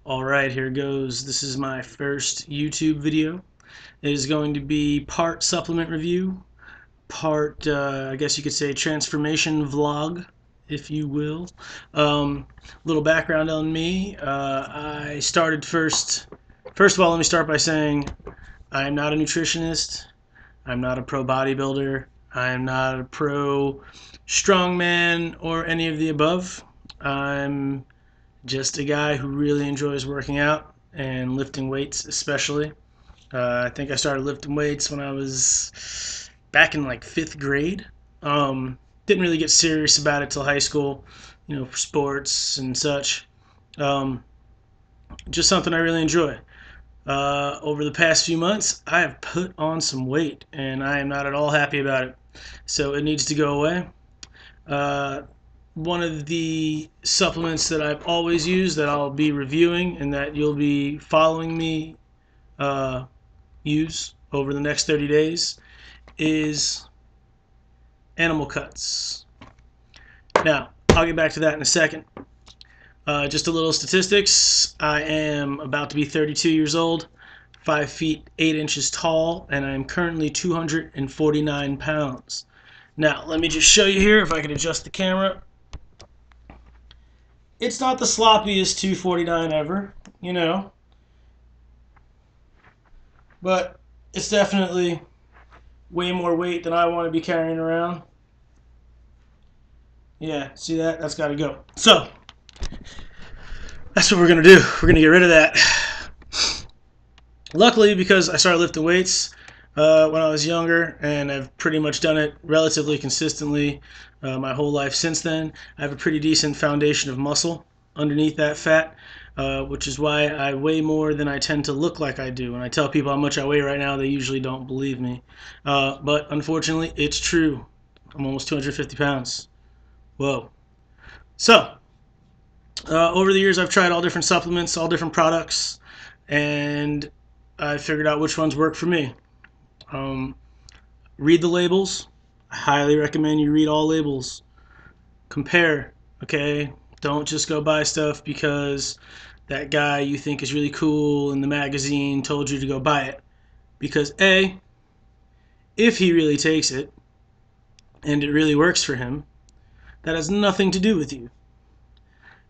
Alright, here goes. This is my first YouTube video. It is going to be part supplement review, part, I guess you could say, transformation vlog, if you will. Little background on me. I started first of all, let me start by saying I am not a nutritionist. I'm not a pro bodybuilder. I am not a pro strongman or any of the above. I'm just a guy who really enjoys working out and lifting weights especially. I think I started lifting weights when I was back in like 5th grade. Didn't really get serious about it till high school, for sports and such. Just something I really enjoy. Over the past few months, I have put on some weight, and I am not at all happy about it. So it needs to go away. One of the supplements that I've always used, that I'll be reviewing, and that you'll be following me use over the next 30 days is animal cuts. Now, I'll get back to that in a second. Just a little statistics. I am about to be 32 years old, 5 feet 8 inches tall, and I am currently 249 pounds. Now, let me just show you here, if I can adjust the camera. It's not the sloppiest 249 ever, but it's definitely way more weight than I want to be carrying around. Yeah, see that? That's got to go. So, that's what we're going to do. We're going to get rid of that. Luckily, because I started lifting weights when I was younger, and I've pretty much done it relatively consistently my whole life since then, I have a pretty decent foundation of muscle underneath that fat, which is why I weigh more than I tend to look like I do. When I tell people how much I weigh right now, they usually don't believe me. But unfortunately, it's true. I'm almost 250 pounds. Whoa. So, over the years, I've tried all different supplements, all different products, and I figured out which ones work for me. Read the labels. I highly recommend you read all labels. Compare, okay? Don't just go buy stuff because that guy you think is really cool in the magazine told you to go buy it. Because A, if he really takes it and it really works for him, that has nothing to do with you.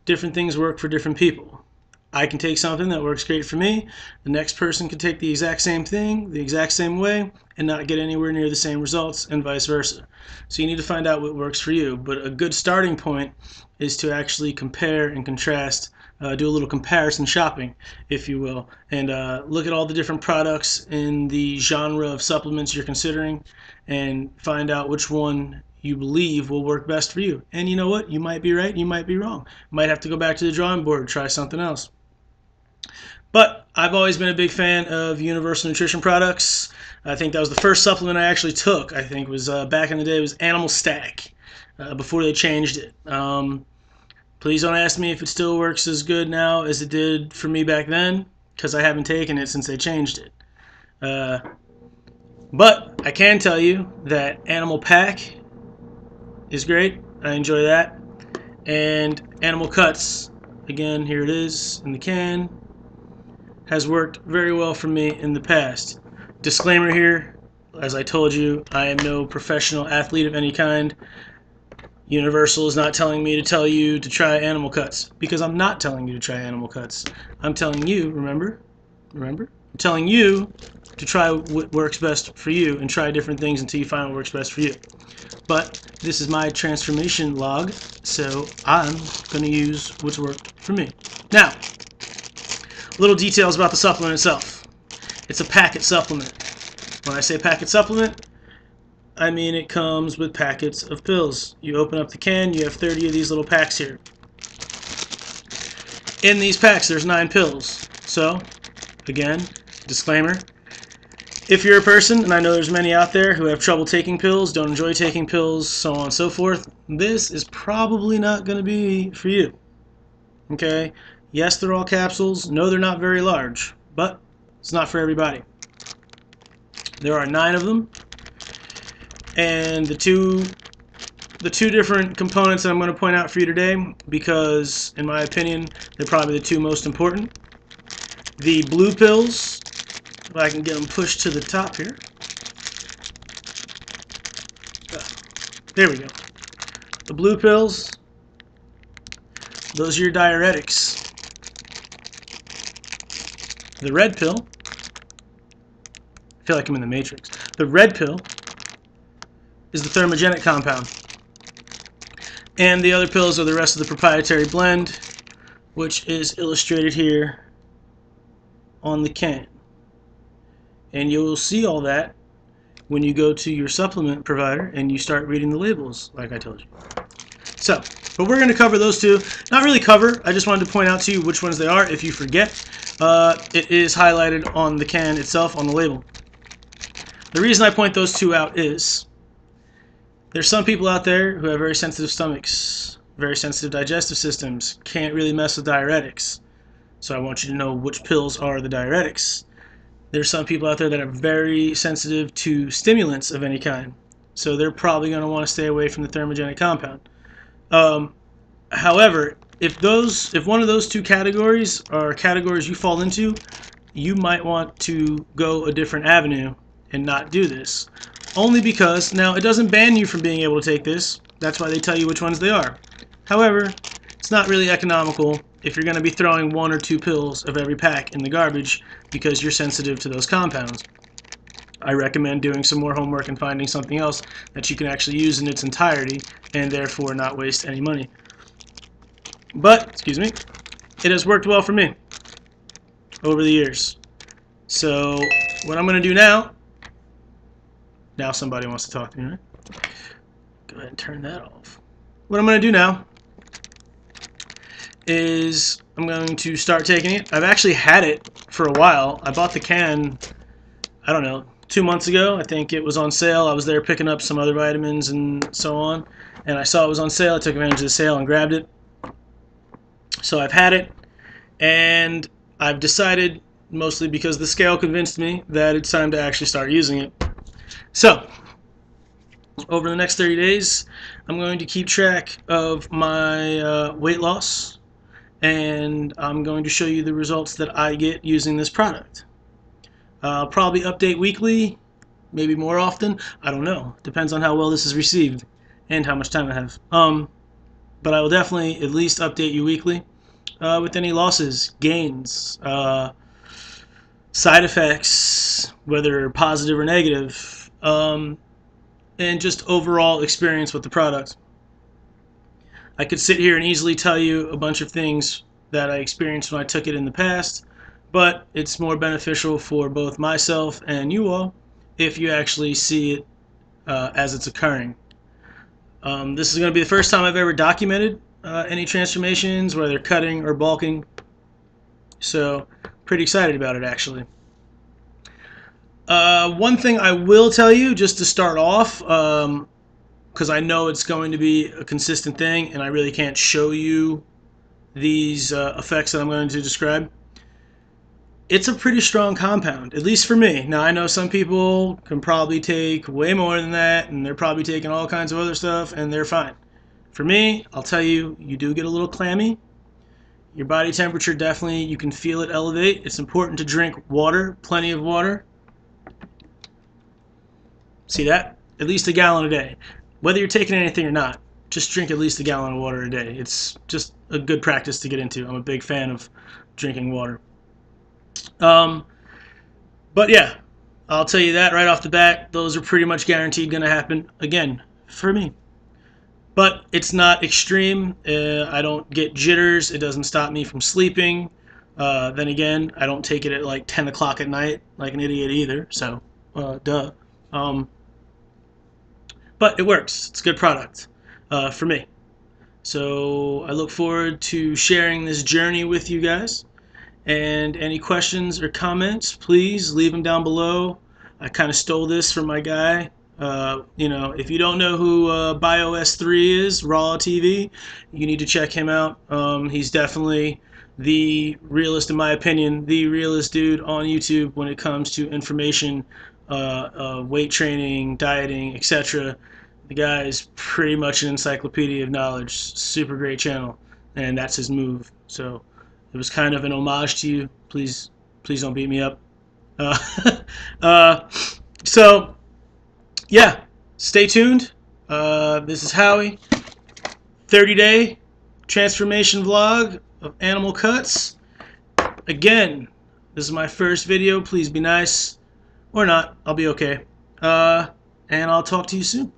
Different things work for different people. I can take something that works great for me. The next person can take the exact same thing, the exact same way, and not get anywhere near the same results, and vice versa. So you need to find out what works for you. But a good starting point is to actually compare and contrast, do a little comparison shopping, if you will, and look at all the different products in the genre of supplements you're considering and find out which one you believe will work best for you. And you know what? You might be right, you might be wrong. Might have to go back to the drawing board, try something else. But I've always been a big fan of Universal Nutrition products. I think that was the first supplement I actually took. I think was back in the day, it was Animal Stack, before they changed it. Please don't ask me if it still works as good now as it did for me back then, because I haven't taken it since they changed it. But I can tell you that Animal Pack is great. I enjoy that. And Animal Cuts, again, here it is in the can, has worked very well for me in the past. Disclaimer here, as I told you, I am no professional athlete of any kind. Universal is not telling me to tell you to try Animal Cuts, because I'm not telling you to try Animal Cuts. I'm telling you, remember? I'm telling you to try what works best for you and try different things until you find what works best for you. But this is my transformation log, so I'm going to use what's worked for me. Now, little details about the supplement itself. It's a packet supplement. When I say packet supplement, I mean it comes with packets of pills. You open up the can, you have 30 of these little packs here. In these packs, there's 9 pills. So, again, disclaimer. If you're a person, and I know there's many out there who have trouble taking pills, don't enjoy taking pills, so on and so forth, this is probably not going to be for you. Okay? Yes, they're all capsules. No, they're not very large, but it's not for everybody. There are 9 of them, and the two different components that I'm going to point out for you today, because in my opinion they're probably the 2 most important, The blue pills, if I can get them pushed to the top here. There we go. The blue pills, those are your diuretics. The red pill, I feel like I'm in the Matrix. The red pill is the thermogenic compound. And the other pills are the rest of the proprietary blend, which is illustrated here on the can. And you'll see all that when you go to your supplement provider and you start reading the labels, like I told you. So, but we're going to cover those two. Not really cover, I just wanted to point out to you which ones they are. If you forget, it is highlighted on the can itself, on the label. The reason I point those two out is there's some people out there who have very sensitive stomachs, very sensitive digestive systems, can't really mess with diuretics. So I want you to know which pills are the diuretics. There's some people out there that are very sensitive to stimulants of any kind. So they're probably going to want to stay away from the thermogenic compound. However, if one of those two categories are categories you fall into, you might want to go a different avenue and not do this. Only because, now it doesn't ban you from being able to take this, that's why they tell you which ones they are. However, it's not really economical if you're going to be throwing 1 or 2 pills of every pack in the garbage because you're sensitive to those compounds. I recommend doing some more homework and finding something else that you can actually use in its entirety and therefore not waste any money. But, excuse me, it has worked well for me over the years. So what I'm going to do now somebody wants to talk to me, right? Go ahead and turn that off. What I'm going to do now is I'm going to start taking it. I've actually had it for a while. I bought the can, I don't know, 2 months ago. I think it was on sale. I was there picking up some other vitamins and so on, and I saw it was on sale. I took advantage of the sale and grabbed it. So I've had it, and I've decided, mostly because the scale convinced me, that it's time to actually start using it. So, over the next 30 days, I'm going to keep track of my weight loss, and I'm going to show you the results that I get using this product. I'll probably update weekly, maybe more often, I don't know. Depends on how well this is received and how much time I have. But I will definitely at least update you weekly with any losses, gains, side effects, whether positive or negative, and just overall experience with the product. I could sit here and easily tell you a bunch of things that I experienced when I took it in the past, but it's more beneficial for both myself and you all if you actually see it as it's occurring. This is going to be the first time I've ever documented any transformations, whether cutting or bulking, so pretty excited about it actually. One thing I will tell you, just to start off, because I know it's going to be a consistent thing and I really can't show you these effects that I'm going to describe. It's a pretty strong compound, at least for me. Now, I know some people can probably take way more than that, and they're probably taking all kinds of other stuff, and they're fine. For me, I'll tell you, you do get a little clammy. Your body temperature, definitely, you can feel it elevate. It's important to drink water, plenty of water. See that? At least a gallon a day. Whether you're taking anything or not, just drink at least a gallon of water a day. It's just a good practice to get into. I'm a big fan of drinking water. But yeah, I'll tell you that right off the bat. Those are pretty much guaranteed going to happen again for me. But it's not extreme. I don't get jitters. It doesn't stop me from sleeping. Then again, I don't take it at like 10 o'clock at night like an idiot either. So, duh. But it works. It's a good product for me. So I look forward to sharing this journey with you guys. And any questions or comments, please leave them down below. I kind of stole this from my guy. You know, if you don't know who BioS3 is, Raw TV, you need to check him out. He's definitely the realest, in my opinion, the realest dude on YouTube when it comes to information, weight training, dieting, etc. The guy is pretty much an encyclopedia of knowledge. Super great channel, and that's his move. So it was kind of an homage to you. Please Please don't beat me up. Uh, so, yeah, stay tuned. This is Howie. 30-day transformation vlog of animal cuts. Again, this is my first video. Please be nice. Or not. I'll be okay. And I'll talk to you soon.